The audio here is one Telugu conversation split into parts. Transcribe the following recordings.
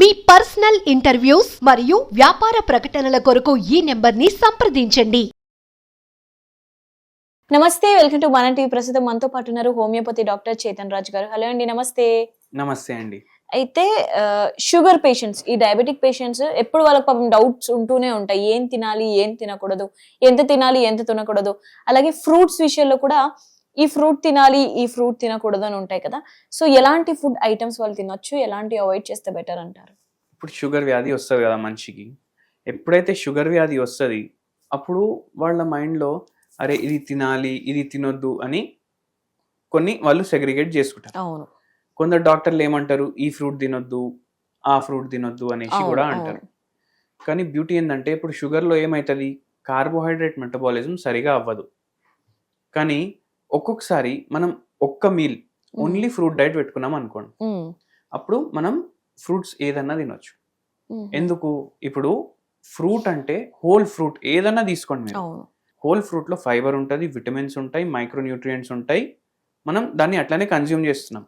మీ పర్సనల్ ఇంటర్వ్యూస్ మరియు వ్యాపార ప్రకటనల కొరకు ఈ నెంబర్ని సంప్రదించండి. నమస్తే, వెల్కమ్ టు మన టీవీ. ప్రస్తుతం మనతో పాటు ఉన్నారు హోమియోపతి డాక్టర్ చేతన్ రాజ్ గారు. హలో అండి, నమస్తే. నమస్తే అండి. అయితే షుగర్ పేషెంట్స్, ఈ డయాబెటిక్ పేషెంట్స్ ఎప్పుడు వాళ్ళకి పాపం డౌట్స్ ఉంటూనే ఉంటాయి. ఏం తినాలి, ఏం తినకూడదు, ఎంత తినాలి, ఎంత తినకూడదు. అలాగే ఫ్రూట్స్ విషయంలో కూడా ఈ ఫ్రూట్ తినాలి, ఈ ఫ్రూట్ తినకూడదు అని ఉంటాయి కదా. సో ఎలాంటి ఫుడ్ ఐటమ్స్ వాళ్ళు తినొచ్చు, ఎలాంటి అవాయిడ్ చేస్తే బెటర్ అంటారు? ఇప్పుడు షుగర్ వ్యాధి వస్తుంది కదా మనిషికి. ఎప్పుడైతే షుగర్ వ్యాధి వస్తుంది అప్పుడు వాళ్ళ మైండ్లో అరే ఇది తినాలి, ఇది తినొద్దు అని కొన్ని వాళ్ళు సెగ్రిగేట్ చేసుకుంటారు. అవును. కొందరు డాక్టర్లు ఏమంటారు, ఈ ఫ్రూట్ తినొద్దు, ఆ ఫ్రూట్ తినొద్దు అనేసి కూడా అంటారు. కానీ బ్యూటీ ఏంటంటే ఇప్పుడు షుగర్లో ఏమవుతుంది, కార్బోహైడ్రేట్ మెటబాలిజం సరిగా అవ్వదు. కానీ ఒక్కొక్కసారి మనం ఒక్క మీల్ ఓన్లీ ఫ్రూట్ డైట్ పెట్టుకున్నాం అనుకోండి, అప్పుడు మనం ఫ్రూట్స్ ఏదన్నా తినొచ్చు. ఎందుకు, ఇప్పుడు ఫ్రూట్ అంటే హోల్ ఫ్రూట్ ఏదన్నా తీసుకోండి మీరు. హోల్ ఫ్రూట్లో ఫైబర్ ఉంటుంది, విటమిన్స్ ఉంటాయి, మైక్రోన్యూట్రియంట్స్ ఉంటాయి. మనం దాన్ని అట్లానే కన్జ్యూమ్ చేస్తున్నాం.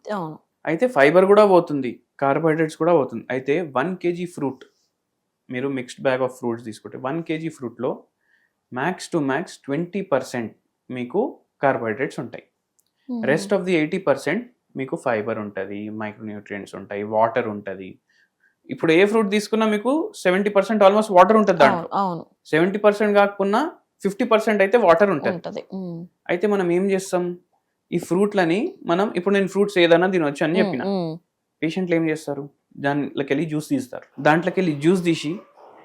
అయితే ఫైబర్ కూడా పోతుంది, కార్బోహైడ్రేట్స్ కూడా పోతుంది. అయితే 1 kg ఫ్రూట్, మీరు మిక్స్డ్ బ్యాగ్ ఆఫ్ ఫ్రూట్స్ తీసుకుంటే 1 kg ఫ్రూట్లో మ్యాక్స్ టు మ్యాక్స్ 20% మీకు కార్బోహైడ్రేట్స్ ఉంటాయి. రెస్ట్ ఆఫ్ ది 80% మీకు ఫైబర్ ఉంటుంది, మైక్రోన్యూట్రియంట్స్ ఉంటాయి, వాటర్ ఉంటుంది. ఇప్పుడు ఏ ఫ్రూట్ తీసుకున్నా మీకు 70% ఆల్మోస్ట్ వాటర్ ఉంటుంది దాంట్లో. 70% కాకపోయినా 50% అయితే వాటర్ ఉంటుంది. అయితే మనం ఏం చేస్తాం, ఈ ఫ్రూట్లని మనం ఇప్పుడు నేను ఫ్రూట్స్ ఏదైనా తినొచ్చు అని చెప్పిన, పేషెంట్లు ఏం చేస్తారు, దాంట్లోకి వెళ్ళి జ్యూస్ తీస్తారు. దాంట్లోకి వెళ్ళి జ్యూస్ తీసి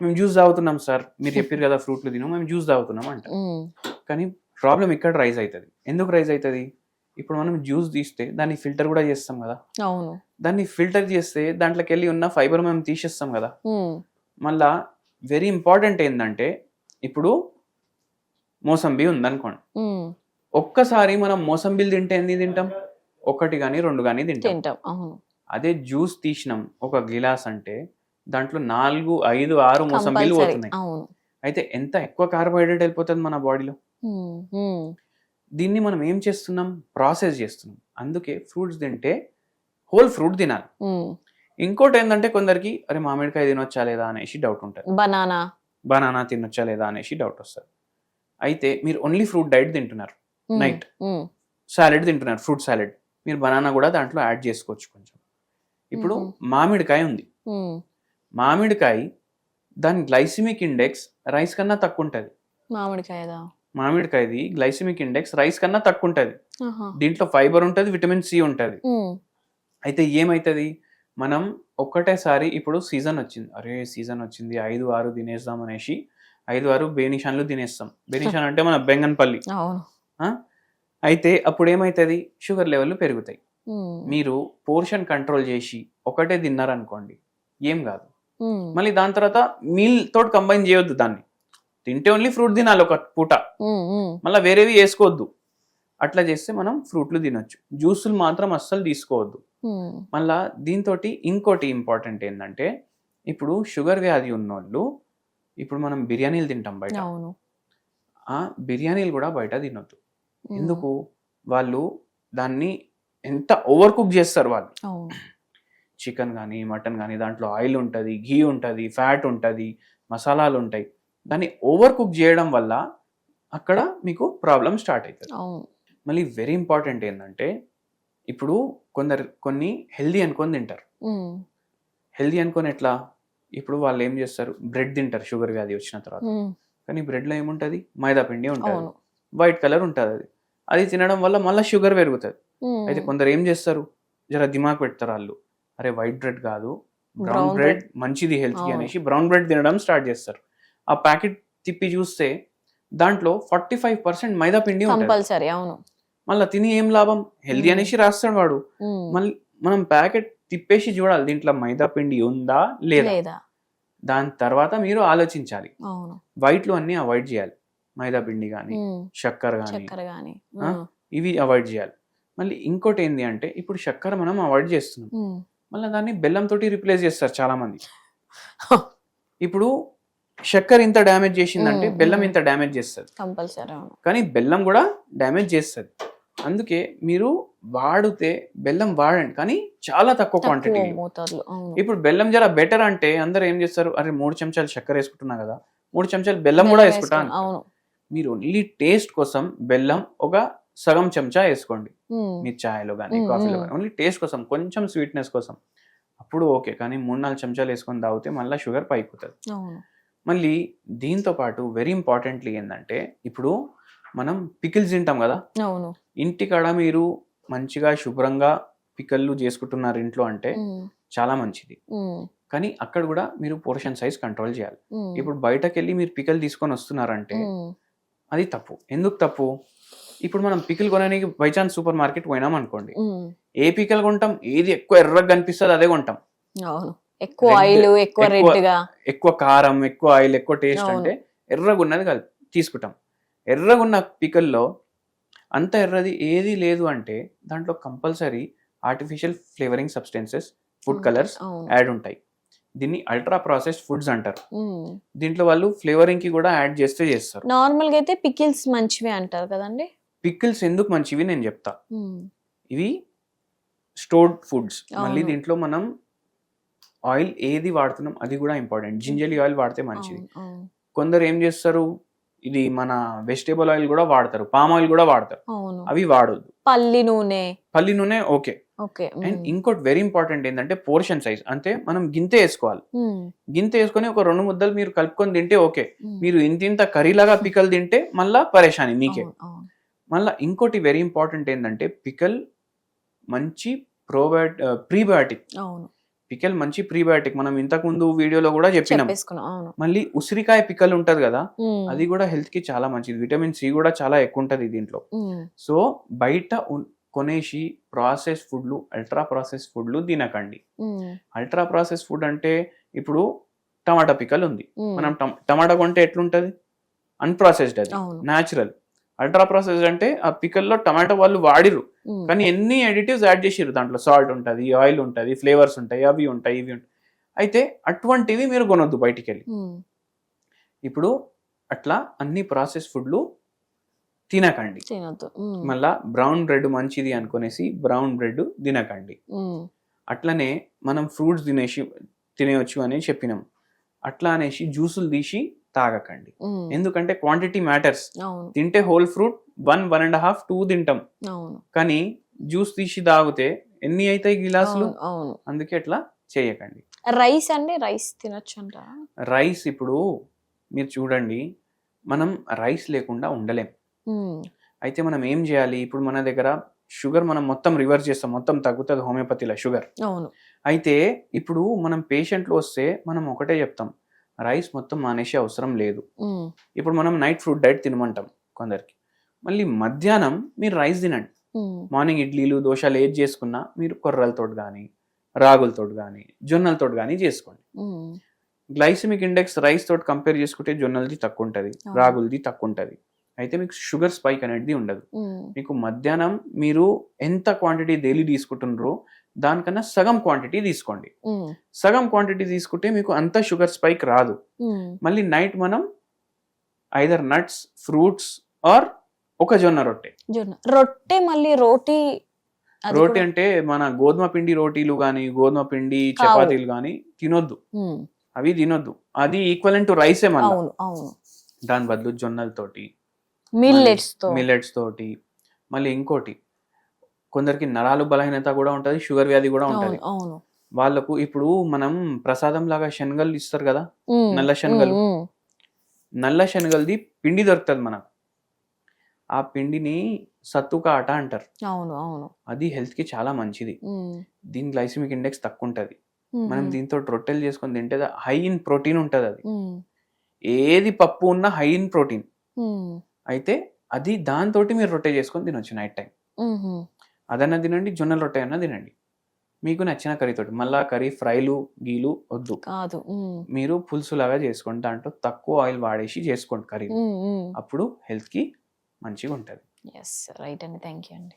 మేము జ్యూస్ తాగుతున్నాం సార్, మీరు చెప్పారు కదా ఫ్రూట్లు తిను, మేము జ్యూస్ తాగుతున్నాం అంట. కానీ ప్రాబ్లం ఇక్కడ రైజ్ అవుతుంది. ఎందుకు రైజ్ అవుతుంది, ఇప్పుడు మనం జ్యూస్ తీస్తే దాన్ని ఫిల్టర్ కూడా చేస్తాం కదా. దాన్ని ఫిల్టర్ చేస్తే దాంట్లోకి వెళ్ళి ఉన్న ఫైబర్ మేము తీసేస్తాం కదా. మళ్ళా వెరీ ఇంపార్టెంట్ ఏంటంటే, ఇప్పుడు మోసంబి ఉందనుకోండి, ఒక్కసారి మనం మోసంబిలు తింటే ఎన్ని తింటాం, 1 కానీ 2 కానీ తింటాం. అదే జ్యూస్ తీసినాం ఒక గిలాస్ అంటే దాంట్లో 4, 5, 6 మోసంబిలు పోతున్నాయి. అయితే ఎంత ఎక్కువ కార్బోహైడ్రేట్ వెళ్ళిపోతుంది మన బాడీలో. దీన్ని మనం ఏం చేస్తున్నాం, ప్రాసెస్ చేస్తున్నాం. అందుకే ఫ్రూట్స్ తింటే హోల్ ఫ్రూట్ తినాలి. ఇంకోటి ఏంటంటే కొందరికి అరే మామిడికాయ తినొచ్చా లేదా అనేసి డౌట్ ఉంటుంది, బనానా తినొచ్చా లేదా అనేసి డౌట్ వస్తుంది. అయితే మీరు ఓన్లీ ఫ్రూట్ డైట్ తింటున్నారు, నైట్ సాలెడ్ తింటున్నారు, ఫ్రూట్ సాలెడ్, మీరు బనానా కూడా దాంట్లో యాడ్ చేసుకోవచ్చు కొంచెం. ఇప్పుడు మామిడికాయ ఉంది, మామిడికాయ దాని గ్లైసిమిక్ ఇండెక్స్ రైస్ కన్నా తక్కువ ఉంటుంది. మామిడికాయది గ్లైసిమిక్ ఇండెక్స్ రైస్ కన్నా తక్కువ ఉంటుంది. దీంట్లో ఫైబర్ ఉంటుంది, విటమిన్ సి ఉంటుంది. అయితే ఏమవుతుంది, మనం ఒక్కటేసారి ఇప్పుడు సీజన్ వచ్చింది, అరే సీజన్ వచ్చింది 5, 6 తినేస్తాం అనేసి 5, 6 బేనిషాన్లు తినేస్తాం. బేనిషాన్ అంటే మన బెంగన్పల్లి. అయితే అప్పుడు ఏమవుతుంది, షుగర్ లెవెల్ పెరుగుతాయి. మీరు పోర్షన్ కంట్రోల్ చేసి ఒకటే తిన్నారనుకోండి ఏం కాదు. మళ్ళీ దాని తర్వాత మీల్ తోటి కంబైన్ చేయొద్దు, దాన్ని తింటే ఓన్లీ ఫ్రూట్ తినాలి ఒక పూట, మళ్ళీ వేరేవి వేసుకోవద్దు. అట్లా చేస్తే మనం ఫ్రూట్లు తినొచ్చు, జ్యూసులు మాత్రం అస్సలు తీసుకోవద్దు. మళ్ళా దీంతో ఇంకోటి ఇంపార్టెంట్ ఏంటంటే, ఇప్పుడు షుగర్ వ్యాధి ఉన్నోళ్ళు, ఇప్పుడు మనం బిర్యానీలు తింటాం బయట, ఆ బిర్యానీలు కూడా బయట తినొద్దు. ఎందుకు, వాళ్ళు దాన్ని ఎంత ఓవర్ కుక్ చేస్తారు వాళ్ళు. చికెన్ కానీ మటన్ కానీ దాంట్లో ఆయిల్ ఉంటుంది, ఘీ ఉంటుంది, ఫ్యాట్ ఉంటుంది, మసాలాలు ఉంటాయి. దాన్ని ఓవర్ కుక్ చేయడం వల్ల అక్కడ మీకు ప్రాబ్లం స్టార్ట్ అవుతుంది. మళ్ళీ వెరీ ఇంపార్టెంట్ ఏంటంటే, ఇప్పుడు కొన్ని హెల్దీ అనుకొని తింటారు. హెల్దీ అనుకొని ఎట్లా, ఇప్పుడు వాళ్ళు ఏం చేస్తారు, బ్రెడ్ తింటారు షుగర్ వ్యాధి వచ్చిన తర్వాత. కానీ బ్రెడ్లో ఏముంటుంది, మైదా పిండి ఉంటుంది, వైట్ కలర్ ఉంటుంది. అది తినడం వల్ల మళ్ళీ షుగర్ పెరుగుతుంది. అయితే కొందరు ఏం చేస్తారు, జర దిమాగ్ పెడతారు వాళ్ళు, అరే వైట్ బ్రెడ్ కాదు బ్రౌన్ బ్రెడ్ మంచిది హెల్త్ కి అనేసి బ్రౌన్ బ్రెడ్ తినడం స్టార్ట్ చేస్తారు. ఆ ప్యాకెట్ తిప్పి చూస్తే దాంట్లో 45% మైదా పిండి ఉంటుంది. మళ్ళీ తిని ఏం లాభం, హెల్దీ అనేసి రాస్తాడు వాడు. మళ్ళీ మనం ప్యాకెట్ తిప్పేసి చూడాలి దీంట్లో మైదా పిండి ఉందా లేదా. దాని తర్వాత మీరు ఆలోచించాలి. వైట్లు అన్ని అవాయిడ్ చేయాలి, మైదా పిండి కానీ చక్కెర కానీ ఇవి అవాయిడ్ చేయాలి. మళ్ళీ ఇంకోటి ఏంటి అంటే, ఇప్పుడు చక్కెర మనం అవాయిడ్ చేస్తున్నాం, మళ్ళీ దాన్ని బెల్లం తోటి రిప్లేస్ చేస్తారు చాలా మంది. ఇప్పుడు చక్కెర ఇంత డ్యామేజ్ చేసిందంటే బెల్లం ఇంత డ్యామేజ్ చేస్తుంది, కానీ బెల్లం కూడా డ్యామేజ్ చేస్తుంది. అందుకే మీరు వాడితే బెల్లం వాడండి, కానీ చాలా తక్కువ క్వాంటిటీ. మోతాదులో. అవును. ఇప్పుడు బెల్లం జర బెటర్ అంటే అందరు ఏం చేస్తారు, అరే 3 చెంచాలు చక్కెర వేసుకుంటున్నా కదా, 3 చెంచాలు బెల్లం కూడా వేసుకుంటా అంటారు. అవును. మీరు ఓన్లీ టేస్ట్ కోసం బెల్లం ఒక సగం చెంచా వేసుకోండి మీ చాయ్లో కానీ కాఫీలో కానీ, ఓన్లీ టేస్ట్ కోసం, కొంచెం స్వీట్నెస్ కోసం, అప్పుడు ఓకే. కానీ 3-4 చెంచాలు వేసుకొని తాగితే మళ్ళీ షుగర్ పైపోతుంది. అవును. మళ్ళీ దీంతో పాటు వెరీ ఇంపార్టెంట్లీ ఏంటంటే, ఇప్పుడు మనం పికిల్స్ తింటాం కదా, అవును. ఇంటికాడ మీరు మంచిగా శుభ్రంగా పికల్లు చేసుకుంటున్నారు ఇంట్లో అంటే చాలా మంచిది. కానీ అక్కడ కూడా మీరు పోర్షన్ సైజ్ కంట్రోల్ చేయాలి. ఇప్పుడు బయటకు వెళ్ళి మీరు పికల్ తీసుకొని వస్తున్నారంటే అది తప్పు. ఎందుకు తప్పు? ఇప్పుడు మనం పికిల్ కొనడానికి బై ఛాన్స్ సూపర్ మార్కెట్ పోయినాం అనుకోండి, ఏ పికల్ కొంటాం, ఏది ఎక్కువ ఎర్రగా కనిపిస్తుంది అదే కొంటాం. అవును. ఎక్కువ ఆయిల్, ఎక్కువ రెడ్ గా, ఎక్కువ కారం, ఎక్కువ ఆయిల్, ఎక్కువ టేస్ట్ అంటే ఎర్రగా ఉన్నది కాదు తీసుకుంటాం. ఎర్రగా ఉన్న పికల్లో అంత ఎర్రది ఏది లేదు అంటే దాంట్లో compulsory artificial flavouring substances, food colours add ఉంటాయి. దీన్ని అల్ట్రా ప్రాసెస్డ్ ఫుడ్స్ అంటారు. దీంట్లో వాళ్ళు ఫ్లేవరింగ్ కి కూడా యాడ్ చేస్తారు. నార్మల్ గా అయితే పికిల్స్ మంచివి అంటారు కదండి. పికిల్స్ ఎందుకు మంచివి నేను చెప్తా. ఇవి స్టోర్డ్ ఫుడ్స్. మళ్ళీ దీంట్లో మనం ఆయిల్ ఏది వాడుతున్నాం అది కూడా ఇంపార్టెంట్. జింజర్ ఆయిల్ వాడితే మంచిది. కొందరు ఏం చేస్తారు, ఇది మన వెజిటేబుల్ ఆయిల్ కూడా వాడతారు, పామ్ ఆయిల్ కూడా వాడతారు, అవి వాడొద్దు. పల్లి నూనె ఓకే. అండ్ ఇంకోటి వెరీ ఇంపార్టెంట్ ఏంటంటే పోర్షన్ సైజ్. అంటే మనం గింత వేసుకోవాలి. గింత వేసుకొని ఒక 2 ముద్దలు మీరు కలుపుకొని తింటే ఓకే. మీరు ఇంత కర్రీలాగా పికల్ తింటే మళ్ళా పరేషాని మీకే. మళ్ళీ ఇంకోటి వెరీ ఇంపార్టెంట్ ఏంటంటే పికల్ మంచి ప్రీబయోటిక్. పికల్ మంచి ప్రీబయోటిక్. మనం ఇంతకు ముందు వీడియోలో కూడా చెప్పినాం. మళ్ళీ ఉసిరికాయ పికల్ ఉంటది కదా, అది కూడా హెల్త్ కి చాలా మంచిది. విటమిన్ సి కూడా చాలా ఎక్కువ ఉంటది దీంట్లో. సో బయట కొనేసి ప్రాసెస్ ఫుడ్లు, అల్ట్రా ప్రాసెస్ ఫుడ్లు తినకండి. అల్ట్రా ప్రాసెస్ ఫుడ్ అంటే ఇప్పుడు టమాటా పికల్ ఉంది, మనం టమాటా కొంటే ఎట్లుంటది, అన్ప్రాసెస్డ్, అది న్యాచురల్. అల్ట్రా ప్రాసెస్డ్ అంటే ఆ పికల్లో టమాటా వాళ్ళు వాడిరు, కానీ ఎన్ని అడిటివ్స్ యాడ్ చేసిరు. దాంట్లో సాల్ట్ ఉంటుంది, ఆయిల్ ఉంటుంది, ఫ్లేవర్స్ ఉంటాయి, అవి ఉంటాయి, ఇవి ఉంటాయి. అయితే అటువంటివి మీరు కొనొద్దు బయటికి వెళ్ళి. ఇప్పుడు అట్లా అన్ని ప్రాసెస్ ఫుడ్లు తినకండి. మళ్ళా బ్రౌన్ బ్రెడ్ మంచిది అనుకునేసి బ్రౌన్ బ్రెడ్ తినకండి. అట్లనే మనం ఫ్రూట్స్ తినేయచ్చు అని చెప్పినాం. అట్లా అనేసి జ్యూసులు తీసి తాగకండి. ఎందుకంటే క్వాంటిటీ మ్యాటర్స్. తింటే హోల్ ఫ్రూట్ 1-1.5, 2 తింటాం, కానీ జ్యూస్ తీసి తాగితే ఎన్ని అవుతాయి గిలాసులు. అందుకే అట్లా చేయకండి. రైస్ అండి, రైస్ తినొచ్చు అంటారా? రైస్ ఇప్పుడు మీరు చూడండి, మనం రైస్ లేకుండా ఉండలేం. అయితే మనం ఏం చేయాలి, ఇప్పుడు మన దగ్గర షుగర్ మనం మొత్తం రివర్స్ చేస్తాం, మొత్తం తగ్గుతుంది హోమియోపతిలో షుగర్. అయితే ఇప్పుడు మనం పేషెంట్లు వస్తే మనం ఒకటే చెప్తాం, రైస్ మొత్తం మానేసే అవసరం లేదు. ఇప్పుడు మనం నైట్ ఫ్రూట్ డైట్ తినమంటాం కొందరికి, మళ్ళీ మధ్యాహ్నం మీరు రైస్ తినండి. మార్నింగ్ ఇడ్లీలు, దోశలు ఏది చేసుకున్నా మీరు కొర్రలతో కానీ, రాగులతో కానీ, జొన్నలతో కానీ చేసుకోండి. గ్లైసిమిక్ ఇండెక్స్ రైస్ తోటి కంపేర్ చేసుకుంటే జొన్నలది తక్కువ ఉంటుంది, రాగులది తక్కువ ఉంటుంది. అయితే మీకు షుగర్ స్పైక్ అనేది ఉండదు. మీకు మధ్యాహ్నం మీరు ఎంత క్వాంటిటీ డైలీ తీసుకుంటున్నారో దానికన్నా సగం క్వాంటిటీ తీసుకోండి. సగం క్వాంటిటీ తీసుకుంటే మీకు అంత షుగర్ స్పైక్ రాదు. మళ్ళీ నైట్ మనం ఐదర్ నట్స్, ఫ్రూట్స్ ఆర్ ఒక జొన్న రొట్టె. మళ్ళీ రోటీ అంటే మన గోధుమ పిండి రోటీలు గాని, గోధుమ పిండి చపాతీలు గాని తినొద్దు, అవి తినొద్దు. అది ఈక్వలెంట్ టు రైసే. మళ్ళీ దాని బదులు జొన్నలతోటి, మిల్లెట్స్ తోటి. మళ్ళీ ఇంకోటి, కొందరికి నరాలు బలహీనత కూడా ఉంటది, షుగర్ వ్యాధి కూడా ఉంటది. వాళ్ళకు ఇప్పుడు మనం ప్రసాదం లాగా శనగలు ఇస్తారు కదా, నల్ల శనగలు. నల్ల శనగలది పిండి దొరుకుతుంది మనకు. ఆ పిండిని సత్తుక ఆట అంటారు. అది హెల్త్ కి చాలా మంచిది. దీని గ్లైసిమిక్ ఇండెక్స్ తక్కువ ఉంటది. మనం దీంతో రొట్టెలు చేసుకొని తింటే హై ఇన్ ప్రోటీన్ ఉంటది. అది ఏది పప్పు ఉన్నా హై ఇన్ ప్రోటీన్. అయితే అది దాంతో మీరు రొట్టె చేసుకొని తినొచ్చు నైట్ టైం. అదన్నా తినండి, జొన్నల రొట్టె అన్నా తినండి, మీకు నచ్చిన కర్రీతోటి. మళ్ళా కర్రీ ఫ్రైలు గీలు వద్దు, మీరు పులుసు లాగా చేసుకోండి, దాంట్లో తక్కువ ఆయిల్ వాడేసి చేసుకోండి కర్రీ. అప్పుడు హెల్త్ కి మంచిగా ఉంటది. రైట్ అండి, థ్యాంక్ యూ అండి.